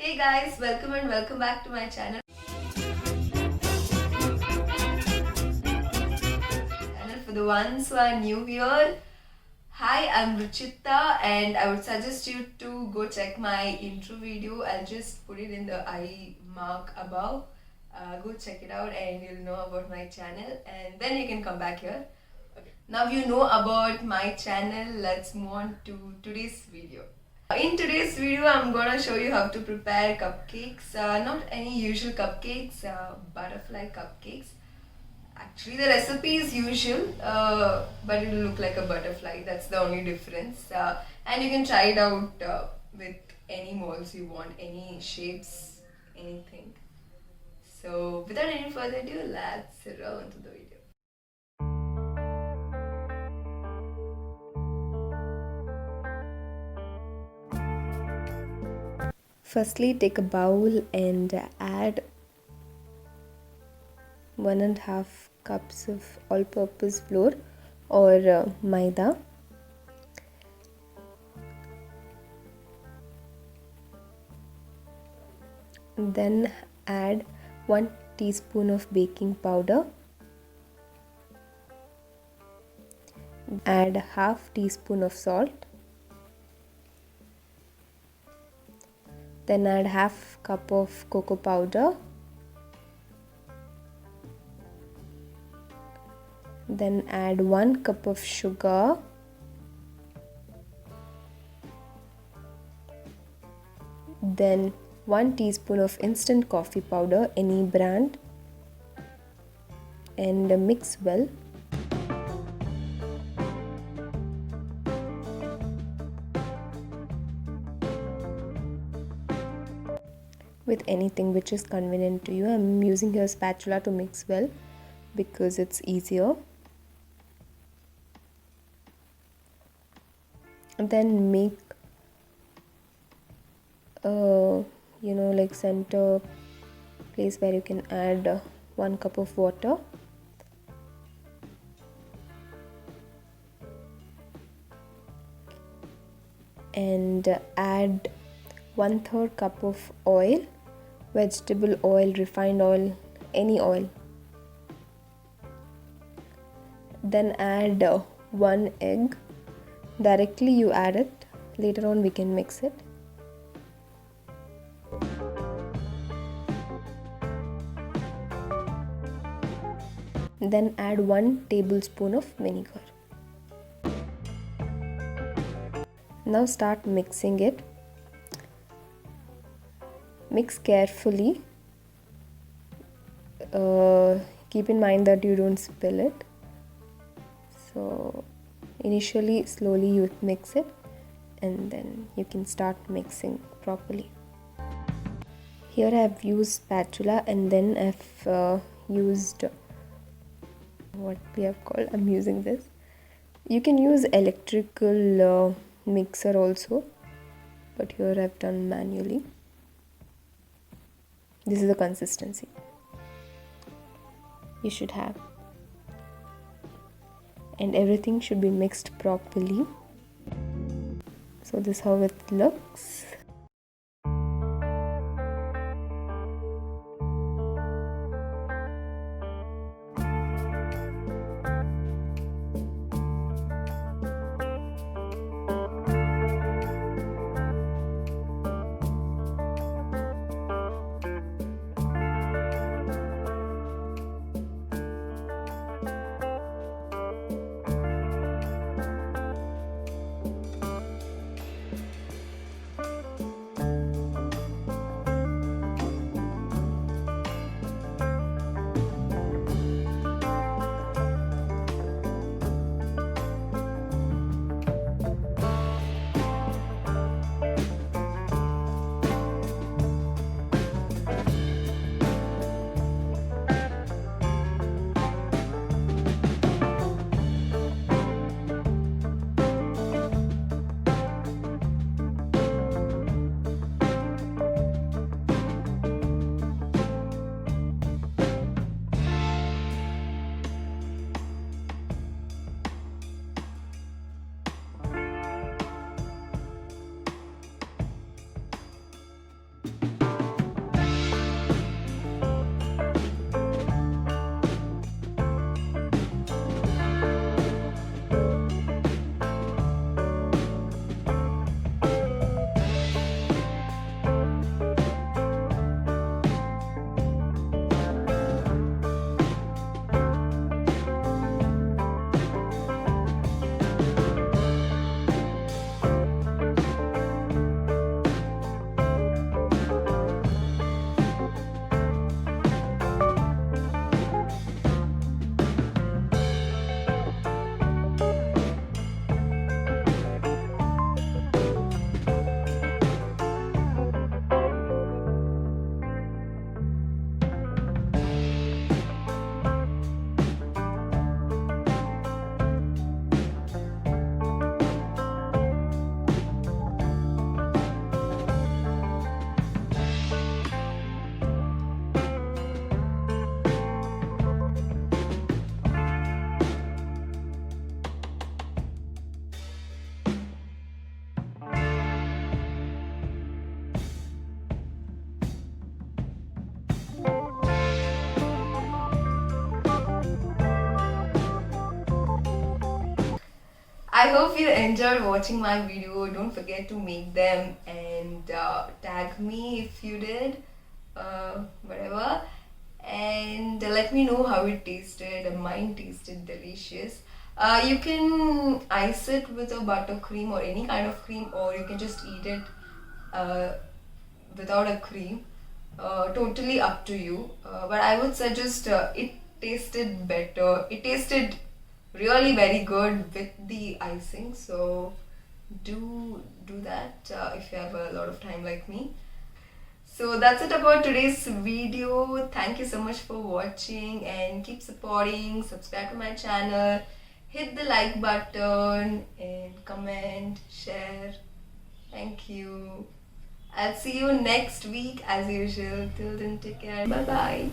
Hey guys, welcome and welcome back to my channel. And for the ones who are new here, hi, I'm Ruchitha and I would suggest you to go check my intro video. I'll just put it in the I mark above. Go check it out and you'll know about my channel and then you can come back here. Okay. Now you know about my channel, let's move on to today's video. In today's video, I'm gonna show you how to prepare cupcakes. Not any usual cupcakes, butterfly cupcakes. Actually, the recipe is usual, but it will look like a butterfly. That's the only difference. And you can try it out with any molds you want, any shapes, anything. So, without any further ado, let's roll into the video. Firstly, take a bowl and add 1.5 cups of all-purpose flour or maida. Then add 1 teaspoon of baking powder. Add half teaspoon of salt. Then add half cup of cocoa powder. Then add 1 cup of sugar. Then 1 teaspoon of instant coffee powder, any brand, and mix well. With anything which is convenient to you. I'm using here a spatula to mix well because it's easier. And then make like center place where you can add 1 cup of water. And add 1/3 cup of oil, vegetable oil, refined oil, any oil. Then add 1 egg. Directly you add it, later on we can mix it. Then add 1 tablespoon of vinegar. Now start mixing it. Mix carefully. Keep in mind that you don't spill it. So initially slowly you mix it and then you can start mixing properly. Here I have used spatula and then I've used what we have called, I'm using this. You can use electrical mixer also, but here I've done manually. This is the consistency you should have. And everything should be mixed properly. So this is how it looks. hope you enjoyed watching my video. Don't forget to make them and tag me if you did. Whatever. And let me know how it tasted. Mine tasted delicious. You can ice it with a buttercream or any kind of cream, or you can just eat it uh, without a cream. Totally up to you. But I would suggest it tasted better. It tasted really very good with the icing. So do that if you have a lot of time like me. So that's it about today's video. Thank you so much for watching and keep supporting. Subscribe to my channel. Hit the like button and comment, share. Thank you. I'll see you next week as usual. Till then, take care. Bye bye.